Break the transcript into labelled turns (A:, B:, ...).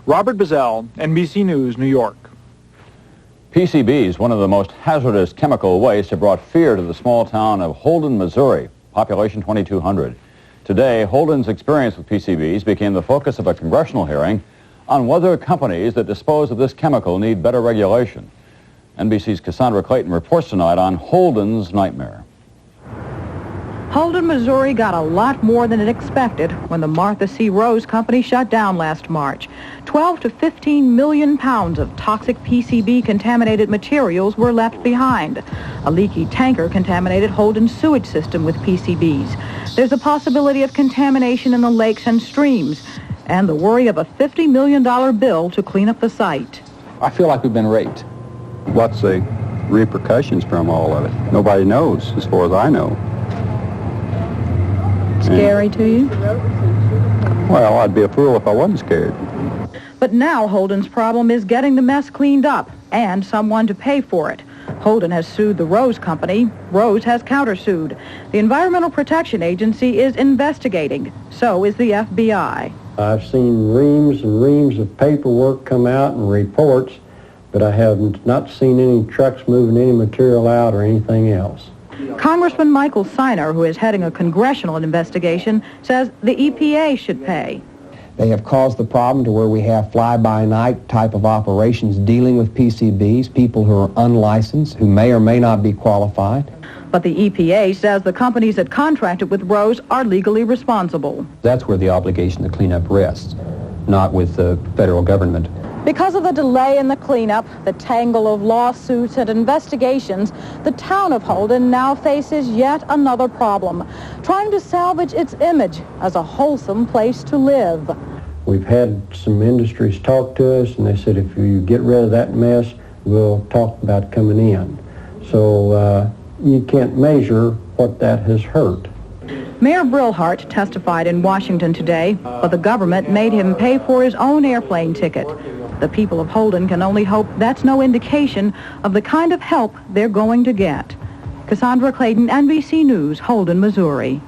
A: Robert Bazell, NBC News, New York.
B: PCBs, one of the most hazardous chemical wastes, have brought fear to the small town of Holden, Missouri, population 2,200. Today, Holden's experience with PCBs became the focus of a congressional hearing on whether companies that dispose of this chemical need better regulation. NBC's Cassandra Clayton reports tonight on Holden's nightmare.
C: Holden, Missouri got a lot more than it expected when the Martha C. Rose Company shut down last March. 12 to 15 million pounds of toxic PCB contaminated materials were left behind. A leaky tanker contaminated Holden's sewage system with PCBs. There's a possibility of contamination in the lakes and streams, and the worry of a $50 million bill to clean up the site.
D: I feel like we've been raped.
E: What's the repercussions from all of it? Nobody knows, as far as I know.
C: Scary to you?
E: Well, I'd be a fool if I wasn't scared.
C: But now Holden's problem is getting the mess cleaned up and someone to pay for it. Holden has sued the Rose Company. Rose has countersued. The Environmental Protection Agency is investigating. So is the FBI.
F: I've seen reams and reams of paperwork come out and reports, but I have not seen any trucks moving any material out or anything else.
C: Congressman Michael Siner, who is heading a congressional investigation, says the EPA should pay.
G: They have caused the problem to where we have fly-by-night type of operations dealing with PCBs, people who are unlicensed, who may or may not be qualified.
C: But the EPA says the companies that contracted with Rose are legally responsible.
D: That's where the obligation to clean up rests, not with the federal government.
C: Because of the delay in the cleanup, the tangle of lawsuits and investigations, the town of Holden now faces yet another problem, trying to salvage its image as a wholesome place to live.
F: We've had some industries talk to us, and they said if you get rid of that mess, we'll talk about coming in. So you can't measure what that has hurt.
C: Mayor Brillhart testified in Washington today, but the government made him pay for his own airplane ticket. The people of Holden can only hope that's no indication of the kind of help they're going to get. Cassandra Clayton, NBC News, Holden, Missouri.